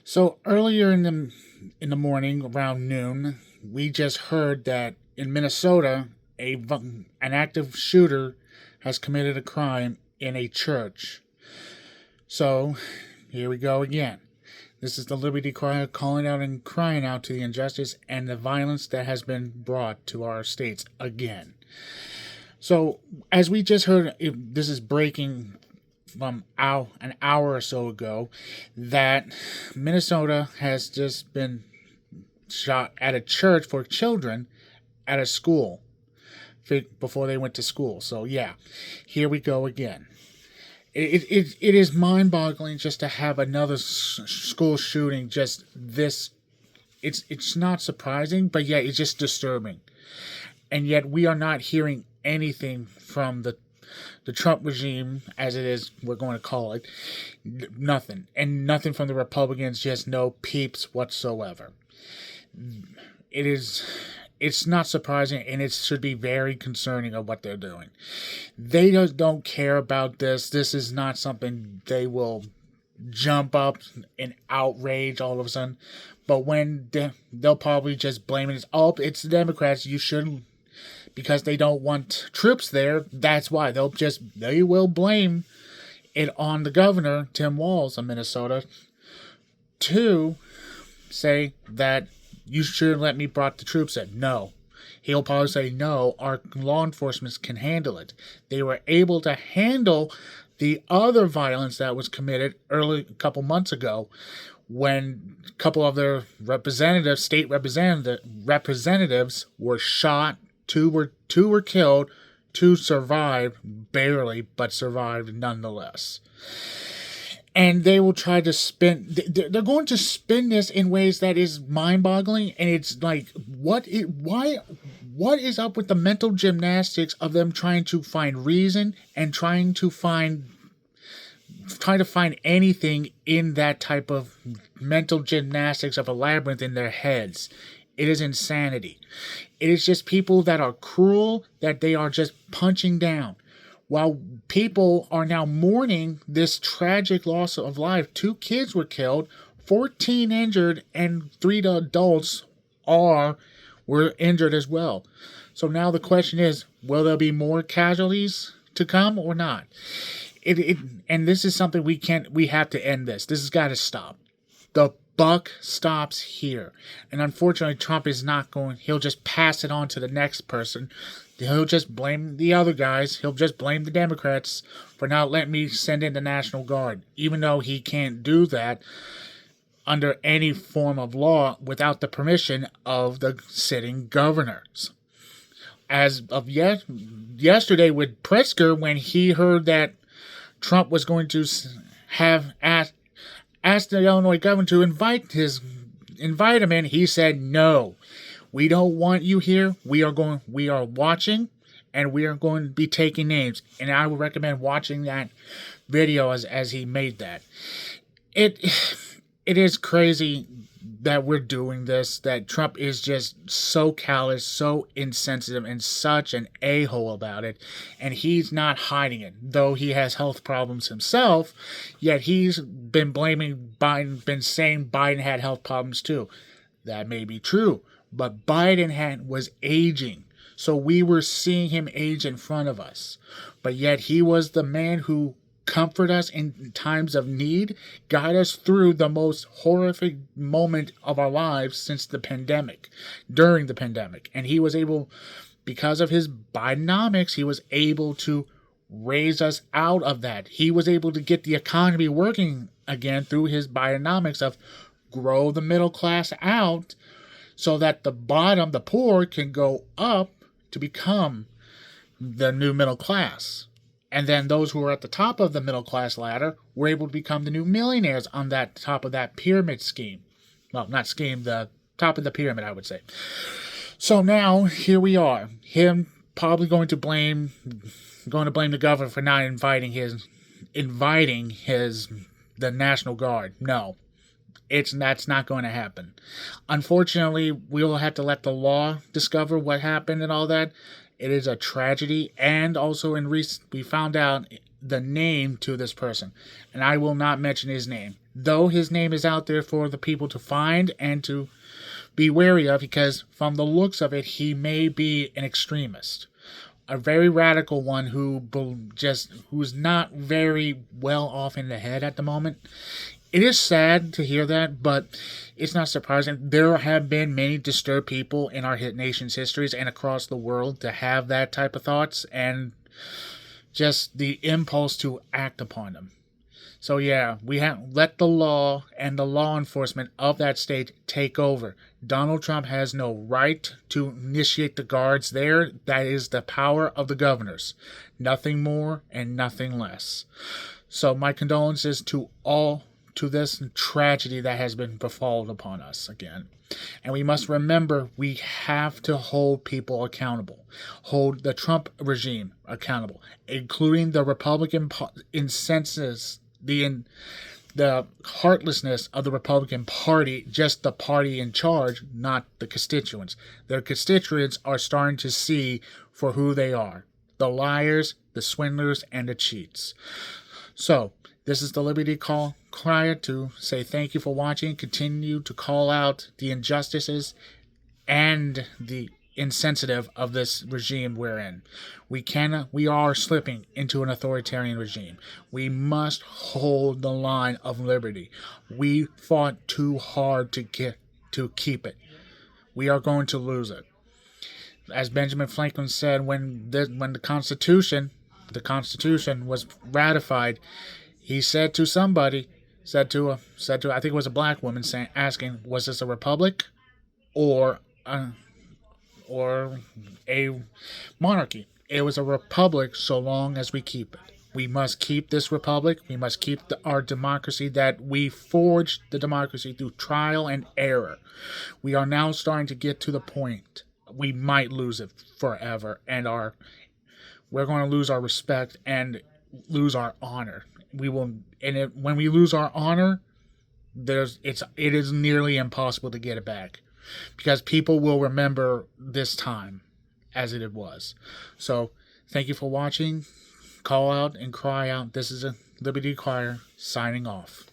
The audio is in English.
So earlier in the morning, around noon, we just heard that in Minnesota, an active shooter has committed a crime in a church. So here we go again. This is the Liberty Choir calling out and crying out to the injustice and the violence that has been brought to our states again. So, as we just heard, this is breaking from an hour or so ago, that Minnesota has just been shot at a church for children at a school before they went to school. So, yeah, here we go again. It is mind-boggling just to have another school shooting just this. It's not surprising, but yet it's just disturbing. And yet we are not hearing anything from the Trump regime, as it is, we're going to call it. Nothing. And nothing from the Republicans, just no peeps whatsoever. It's not surprising, and it should be very concerning of what they're doing. They don't care about this. This is not something they will jump up in outrage all of a sudden. But when they'll probably just blame it. It's the Democrats. You shouldn't, because they don't want troops there. That's why they will blame it on the governor, Tim Walz of Minnesota, to say that you shouldn't let me brought the troops in. No. He'll probably say, no, our law enforcement can handle it. They were able to handle the other violence that was committed a couple months ago, when a couple of their state representatives were shot. Two were killed. Two survived, barely, but survived nonetheless. And they will try to they're going to spin this in ways that is mind-boggling. And it's like, what is up with the mental gymnastics of them trying to find reason and trying to find anything in that type of mental gymnastics of a labyrinth in their heads. It is insanity. It is just people that are cruel, that they are just punching down. While people are now mourning this tragic loss of life, 2 kids were killed, 14 injured, and 3 adults were injured as well. So now the question is, will there be more casualties to come or not? And this is something we have to end this. This has got to stop. The buck stops here. And unfortunately, Trump is not he'll just pass it on to the next person. He'll just blame the other guys. He'll just blame the Democrats for not letting me send in the National Guard, even though he can't do that under any form of law without the permission of the sitting governors. As of yesterday with Pritzker, when he heard that Trump was going to have asked the Illinois governor to invite him in, he said, no, we don't want you here. We are watching, and we are going to be taking names. And I would recommend watching that video as he made that. It is crazy that we're doing this, that Trump is just so callous, so insensitive, and such an a-hole about it, and he's not hiding it. Though he has health problems himself, yet he's been blaming Biden, been saying Biden had health problems too. That may be true, but Biden was aging, so we were seeing him age in front of us. But yet he was the man who comfort us in times of need, guide us through the most horrific moment of our lives since the pandemic, during the pandemic. And he was able, because of his Bidenomics, he was able to raise us out of that. He was able to get the economy working again through his Bidenomics of grow the middle class out so that the bottom, the poor, can go up to become the new middle class. And then those who are at the top of the middle class ladder were able to become the new millionaires on that top of that pyramid scheme. Well, not scheme, the top of the pyramid, I would say. So now here we are. Him probably going to blame the governor for not inviting the National Guard. No. That's not going to happen. Unfortunately, we'll have to let the law discover what happened and all that. It is a tragedy, and also we found out the name to this person, and I will not mention his name. though his name is out there for the people to find and to be wary of, because from the looks of it, he may be an extremist, a very radical one who's not very well off in the head at the moment. It is sad to hear that, but it's not surprising. There have been many disturbed people in our nation's histories and across the world to have that type of thoughts and just the impulse to act upon them. So yeah, we have let the law and the law enforcement of that state take over. Donald Trump has no right to initiate the guards there. That is the power of the governors. Nothing more and nothing less. So my condolences to this tragedy that has been befallen upon us again. And we must remember, we have to hold people accountable. Hold the Trump regime accountable, including the Republican insenses, the heartlessness of the Republican Party, just the party in charge, not the constituents. Their constituents are starting to see for who they are. The liars, the swindlers, and the cheats. So, this is the Liberty Crier to say thank you for watching. Continue to call out the injustices and the insensitive of this regime we're in. We are slipping into an authoritarian regime. We must hold the line of liberty. We fought too hard to keep it. We are going to lose it. As Benjamin Franklin said, when the Constitution was ratified, he said to somebody, I think it was a black woman, asking, was this a republic or a monarchy? It was a republic so long as we keep it. We must keep this republic. We must keep our democracy, that we forged the democracy through trial and error. We are now starting to get to the point we might lose it forever, and we're going to lose our respect and lose our honor. When we lose our honor, it is nearly impossible to get it back, because people will remember this time as it was. So, thank you for watching. Call out and cry out. This is a Liberty Crier signing off.